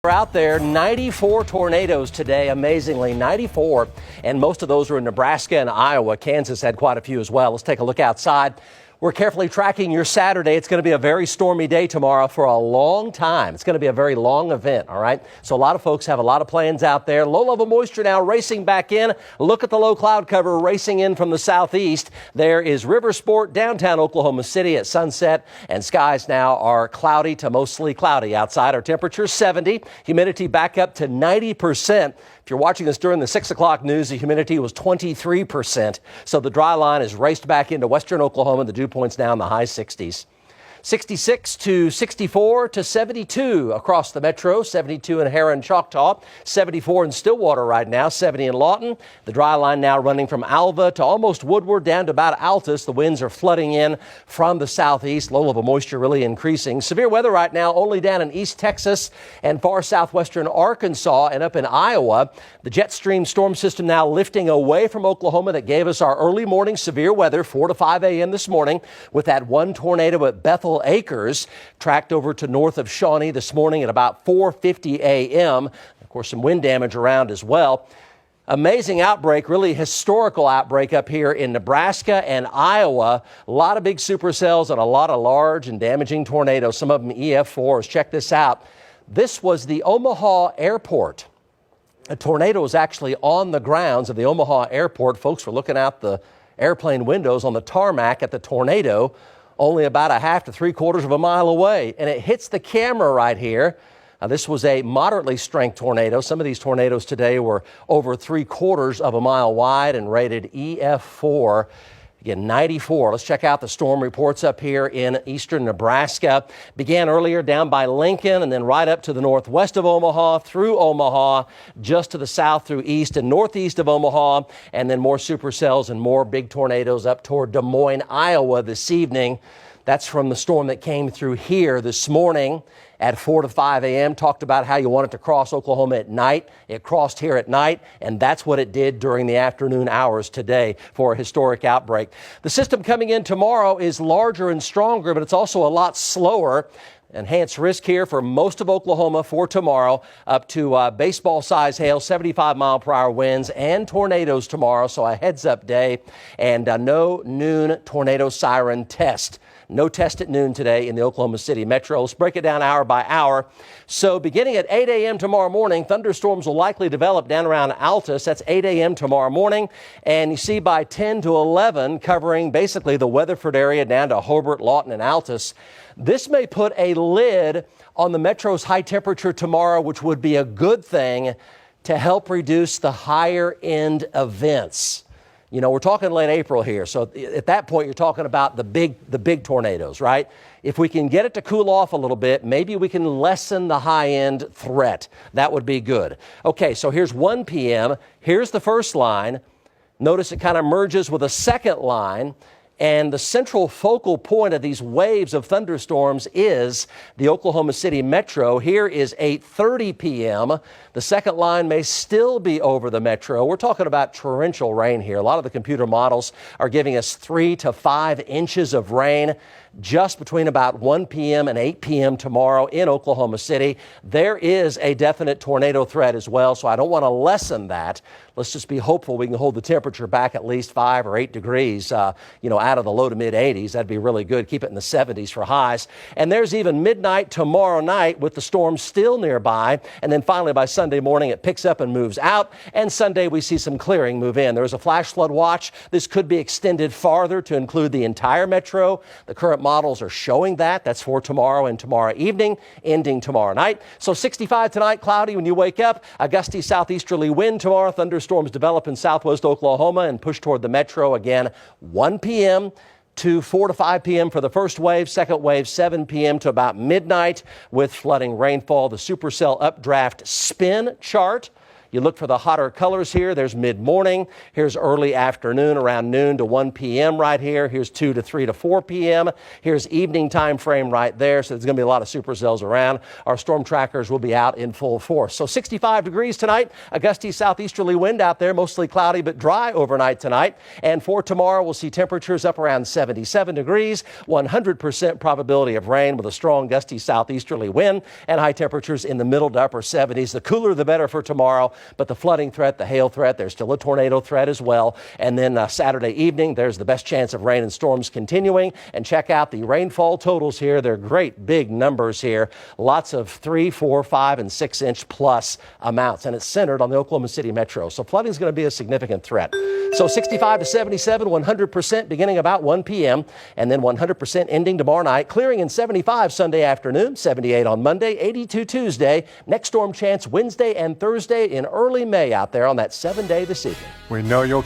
We're out there, 94 tornadoes today, amazingly, 94, and most of those are in Nebraska and Iowa. Kansas had quite a few as well. Let's take a look outside. We're carefully tracking your Saturday. It's going to be a very stormy day tomorrow for a long time. It's going to be a very long event, all right? So a lot of folks have a lot of plans out there. Low-level moisture now racing back in. Look at the low cloud cover racing in from the southeast. There is River Sport, downtown Oklahoma City at sunset, and skies now are cloudy to mostly cloudy outside. Our temperature 70, humidity back up to 90%. If you're watching us during the 6 o'clock news, the humidity was 23%. So the dry line is raced back into western Oklahoma. The dew point's now in the high 60s. 66 to 64 to 72 across the metro, 72 in Heron, Choctaw, 74 in Stillwater right now, 70 in Lawton. The dry line now running from Alva to almost Woodward down to about Altus. The winds are flooding in from the southeast. Low level moisture really increasing. Severe weather right now only down in East Texas and far southwestern Arkansas and up in Iowa. The jet stream storm system now lifting away from Oklahoma that gave us our early morning severe weather, 4 to 5 a.m. this morning, with that one tornado at Bethel Acres, tracked over to north of Shawnee this morning at about 4:50 a.m. Of course, some wind damage around as well. Amazing outbreak, really historical outbreak up here in Nebraska and Iowa. A lot of big supercells and a lot of large and damaging tornadoes, some of them EF4s. Check this out. This was the Omaha airport. A tornado was actually on the grounds of the Omaha airport. Folks were looking out the airplane windows on the tarmac at the tornado, only about a half to 3/4 of a mile away, and it hits the camera right here. This was a moderately strength tornado. Some of these tornadoes today were over 3/4 of a mile wide and rated EF4. Again, 94. Let's check out the storm reports up here in eastern Nebraska. Began earlier down by Lincoln and then right up to the northwest of Omaha, through Omaha, just to the south through east and northeast of Omaha, and then more supercells and more big tornadoes up toward Des Moines, Iowa this evening. That's from the storm that came through here this morning at 4 to 5 a.m. Talked about how you want it to cross Oklahoma at night. It crossed here at night, and that's what it did during the afternoon hours today for a historic outbreak. The system coming in tomorrow is larger and stronger, but it's also a lot slower. Enhanced risk here for most of Oklahoma for tomorrow, up to baseball-size hail, 75-mile-per-hour winds, and tornadoes tomorrow, so a heads-up day, and no noon tornado siren test. No test at noon today in the Oklahoma City Metro. Let's break it down hour by hour. So beginning at 8 a.m. tomorrow morning, thunderstorms will likely develop down around Altus. That's 8 a.m. tomorrow morning. And you see by 10 to 11, covering basically the Weatherford area down to Hobart, Lawton, and Altus. This may put a lid on the Metro's high temperature tomorrow, which would be a good thing to help reduce the higher end events. You know, we're talking late April here, so at that point you're talking about the big tornadoes, right? If we can get it to cool off a little bit, maybe we can lessen the high-end threat. That would be good. Okay, so here's 1 p.m. Here's the first line. Notice it kind of merges with a second line. And the central focal point of these waves of thunderstorms is the Oklahoma City Metro. Here is 8:30 p.m. The second line may still be over the Metro. We're talking about torrential rain here. A lot of the computer models are giving us 3 to 5 inches of rain just between about 1 p.m. and 8 p.m. tomorrow in Oklahoma City. There is a definite tornado threat as well, so I don't want to lessen that. Let's just be hopeful we can hold the temperature back at least 5 or 8 degrees, out of the low to mid 80s. That'd be really good. Keep it in the 70s for highs. And there's even midnight tomorrow night with the storm still nearby. And then finally by Sunday morning, it picks up and moves out. And Sunday, we see some clearing move in. There's a flash flood watch. This could be extended farther to include the entire metro. The current models are showing that. That's for tomorrow and tomorrow evening, ending tomorrow night. So 65 tonight, cloudy when you wake up. A gusty southeasterly wind tomorrow. Thunderstorms develop in southwest Oklahoma and push toward the metro again 1 p.m. to 4 to 5 p.m. for the first wave. Second wave, 7 p.m. to about midnight with flooding rainfall. The supercell updraft spin chart. You look for the hotter colors here. There's mid-morning. Here's early afternoon, around noon to 1 p.m. right here. Here's 2 to 3 to 4 p.m. Here's evening time frame right there. So there's going to be a lot of supercells around. Our storm trackers will be out in full force. So 65 degrees tonight. A gusty southeasterly wind out there, mostly cloudy but dry overnight tonight. And for tomorrow, we'll see temperatures up around 77 degrees, 100% probability of rain with a strong gusty southeasterly wind, and high temperatures in the middle to upper 70s. The cooler the better for tomorrow, but the flooding threat, the hail threat, there's still a tornado threat as well. And then Saturday evening, there's the best chance of rain and storms continuing. And check out the rainfall totals here. They're great big numbers here. Lots of 3, 4, 5, and 6 inch plus amounts, and it's centered on the Oklahoma City Metro. So flooding is going to be a significant threat. So 65 to 77, 100% beginning about 1 p.m. and then 100% ending tomorrow night. Clearing in 75 Sunday afternoon, 78 on Monday, 82 Tuesday. Next storm chance Wednesday and Thursday in early May out there on that 7-day this evening. We know you'll